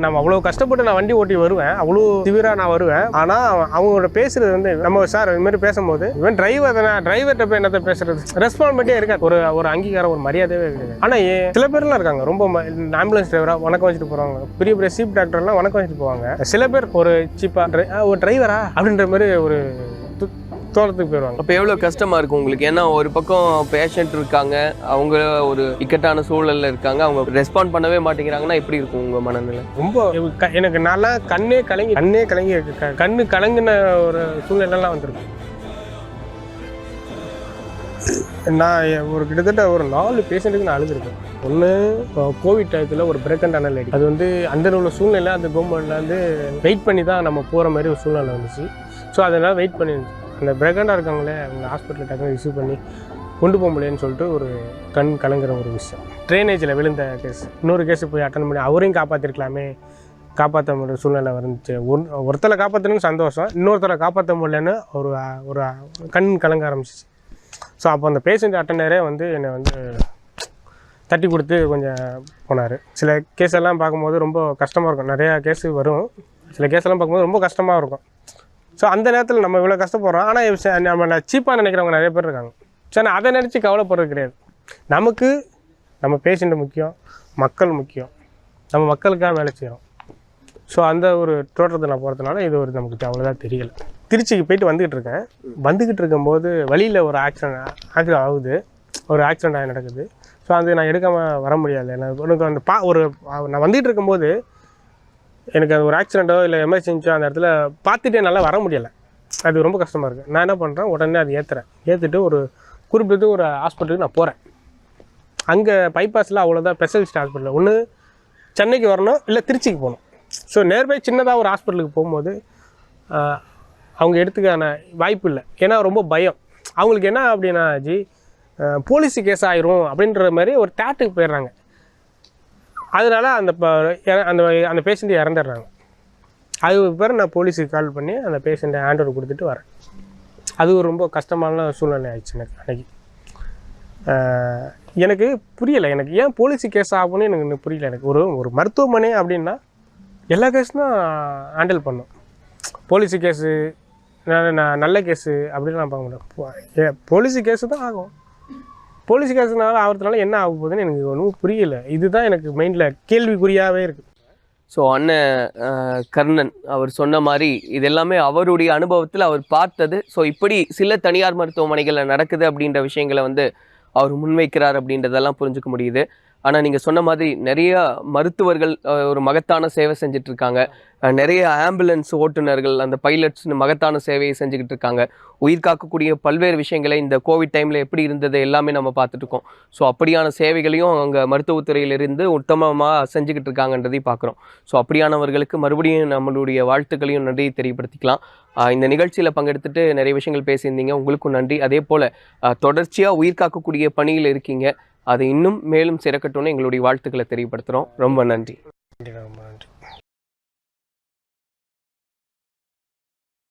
நம்ம அவ்வளோ கஷ்டப்பட்டு நான் வண்டி ஓட்டி வருவேன், அவ்வளோ சிவியராக நான் வருவேன். ஆனால் அவங்களோட பேசுறது வந்து நம்ம சார் இது மாதிரி பேசும்போது இவன் டிரைவர் தானே, டிரைவர்கிட்ட போய் என்னத்தை பேசுறது, ரெஸ்பான்சிபிலிட்டியே இருக்காது, ஒரு அங்கீகாரம் ஒரு மரியாதையே இருக்குது. ஆனால் சில பேர்லாம் இருக்காங்க ரொம்ப ஆம்புலன்ஸ் டிரைவராக வணக்கம் வச்சுட்டு போகிறாங்க, பெரிய பெரிய சீப் டாக்டர்லாம் வணக்கம் வச்சுட்டு போவாங்க. சில பேர் ஒரு சீப்பாக ஒரு டிரைவரா அப்படின்ற மாதிரி ஒரு தோட்டத்துக்கு போயிடுவாங்க. அப்போ எவ்வளோ கஷ்டமாக இருக்கும் உங்களுக்கு? ஏன்னா ஒரு பக்கம் பேஷண்ட் இருக்காங்க, அவங்க ஒரு இக்கட்டான சூழலில் இருக்காங்க, அவங்க ரெஸ்பாண்ட் பண்ணவே மாட்டேங்கிறாங்கன்னா எப்படி இருக்கும் உங்கள் மனநிலை? ரொம்ப எனக்கு நல்லா கண்ணே கலங்கி கண்ணு கலங்கின ஒரு சூழ்நிலைலாம் வந்திருக்கு. நான் கிட்டத்தட்ட ஒரு 4 பேஷண்ட்டுக்கு நான் அழுதுருக்கேன். ஒன்று கோவிட் டயத்தில் ஒரு பிரேக் அண்ட் டனல் லேடி, அது வந்து அந்த உள்ள சூழ்நிலை அந்த கவர்மெண்ட்டில் வந்து வெயிட் பண்ணி தான் நம்ம போகிற மாதிரி ஒரு சூழ்நிலை வந்துச்சு. ஸோ அதனால் வெயிட் பண்ணிருந்துச்சு. அந்த பிரேக்கண்டாக இருக்காங்களே அவங்க ஹாஸ்பிட்டலில் டக்குனு ரிசீவ் பண்ணி கொண்டு போக முடியும்னு சொல்லிட்டு ஒரு கண் கலங்குற ஒரு விஷயம். ட்ரைனேஜில் விழுந்த கேஸ், இன்னொரு கேஸு போய் அட்டன் பண்ணி அவரையும் காப்பாற்றிருக்கலாமே, காப்பாற்ற முடிய சூழ்நிலை வந்துச்சு. ஒருத்தரை காப்பாற்றணும்னு சந்தோஷம், இன்னொருத்தரை காப்பாற்ற முடியலன்னு ஒரு கண் கலங்க ஆரம்பிச்சிச்சு. ஸோ அப்போ அந்த பேஷண்ட் அட்டண்டரே வந்து என்னை வந்து தட்டி கொடுத்து கொஞ்சம் போனார். சில கேஸ் எல்லாம் பார்க்கும்போது ரொம்ப கஷ்டமாக இருக்கும். நிறையா கேஸு வரும், சில கேஸெல்லாம் பார்க்கும்போது ரொம்ப கஷ்டமாக இருக்கும். ஸோ அந்த நேரத்தில் நம்ம இவ்வளோ கஷ்டப்படுறோம், ஆனால் நம்ம சீப்பாக நினைக்கிறவங்க நிறைய பேர் இருக்காங்க. ஸோ நான் அதை நினச்சி கவலைப்படுறது கிடையாது. நமக்கு நம்ம பேஷண்ட்டு முக்கியம், மக்கள் முக்கியம், நம்ம மக்களுக்காக வேலை செய்கிறோம். ஸோ அந்த ஒரு தோற்றத்தை நான் போகிறதுனால இது ஒரு நமக்கு அவ்வளோதான் தெரியலை. திருச்சிக்கு போயிட்டு வந்துக்கிட்டு இருக்கும்போது வழியில் ஒரு ஆக்சிடென்ட் ஆகுது, ஒரு ஆக்சிடென்ட் ஆகி நடக்குது. ஸோ அது நான் எடுக்காமல் வர முடியாது. எனக்கு அந்த நான் வந்துகிட்டு இருக்கும்போது எனக்கு அது ஒரு ஆக்சிடெண்ட்டோ இல்லை எமர்ஜென்சியோ அந்த இடத்துல பார்த்துட்டே நல்லா வர முடியலை. அது ரொம்ப கஷ்டமாக இருக்குது. நான் என்ன பண்ணுறேன், உடனே அது ஏற்றிட்டு ஒரு குறிப்பிட்டு ஒரு ஹாஸ்பிட்டலுக்கு நான் போகிறேன். அங்கே பைபாஸில் அவ்வளோதான் ஸ்பெஷலிஸ்ட் ஹாஸ்பிட்டல், ஒன்று சென்னைக்கு வரணும் இல்லை திருச்சிக்கு போகணும். ஸோ நேர்பை சின்னதாக ஒரு ஹாஸ்பிட்டலுக்கு போகும்போது அவங்க எடுத்துக்கான வாய்ப்பு இல்லை. ஏன்னா ரொம்ப பயம் அவங்களுக்கு. என்ன அப்படின்னா போலீஸு கேஸ் ஆயிரும் அப்படின்ற மாதிரி ஒரு டேட்டுக்கு போயிடுறாங்க. அதனால் அந்த பேஷண்ட்டு இறந்துடுறாங்க. அதுக்கு பிறகு நான் போலீஸுக்கு கால் பண்ணி அந்த பேஷண்ட்டை ஹேண்ட் ஓவர் கொடுத்துட்டு வரேன். அது ஒரு ரொம்ப கஷ்டமான சூழ்நிலை ஆயிடுச்சு எனக்கு அன்றைக்கி. எனக்கு புரியலை, எனக்கு ஏன் போலீஸு கேஸ் ஆகும்னு எனக்கு புரியல. எனக்கு ஒரு மருத்துவமனை அப்படின்னா எல்லா கேஸும் தான் ஹேண்டில் பண்ணும். போலீஸு கேஸு நல்ல கேஸு அப்படின்னு நான் பார்க்க முடியும். போலீஸு கேஸு தான் ஆகும். போலீஸ் கேஸுனால ஆகிறதுனால என்ன ஆக போகுதுன்னு எனக்கு ஒன்றும் புரியலை. இதுதான் எனக்கு மெயினில் கேள்விக்குறியாகவே இருக்குது. ஸோ அண்ணன் கர்ணன் அவர் சொன்ன மாதிரி இது எல்லாமே அவருடைய அனுபவத்தில் அவர் பார்த்தது. ஸோ இப்படி சில தனியார் மருத்துவமனைகளில் நடக்குது அப்படின்ற விஷயங்களை வந்து அவர் முன்வைக்கிறார் அப்படின்றதெல்லாம் புரிஞ்சுக்க முடியுது. ஆனால் நீங்கள் சொன்ன மாதிரி நிறைய மருத்துவர்கள் ஒரு மகத்தான சேவை செஞ்சிட்ருக்காங்க. நிறைய ஆம்புலன்ஸ் ஓட்டுநர்கள், அந்த பைலட்ஸ்னு மகத்தான சேவையை செஞ்சுக்கிட்டு இருக்காங்க. உயிர் காக்கக்கூடிய பல்வேறு விஷயங்களை இந்த கோவிட் டைமில் எப்படி இருந்தது எல்லாமே நம்ம பார்த்துட்ருக்கோம். ஸோ அப்படியான சேவைகளையும் அங்கே மருத்துவத்துறையிலிருந்து உத்தமமாக செஞ்சுக்கிட்டு இருக்காங்கன்றதையும் பார்க்குறோம். ஸோ அப்படியானவர்களுக்கு மறுபடியும் நம்மளுடைய வாழ்த்துக்களையும் நன்றி தெரியப்படுத்திக்கலாம். இந்த நிகழ்ச்சியில் பங்கெடுத்துட்டு நிறைய விஷயங்கள் பேசியிருந்தீங்க, உங்களுக்கும் நன்றி. அதே போல் தொடர்ச்சியாக உயிர் காக்கக்கூடிய பணியில் இருக்கீங்க, அது இன்னும் மேலும் சிறக்கட்டும்னு எங்களுடைய வாழ்த்துக்களை தெரியப்படுத்துகிறோம். ரொம்ப நன்றி.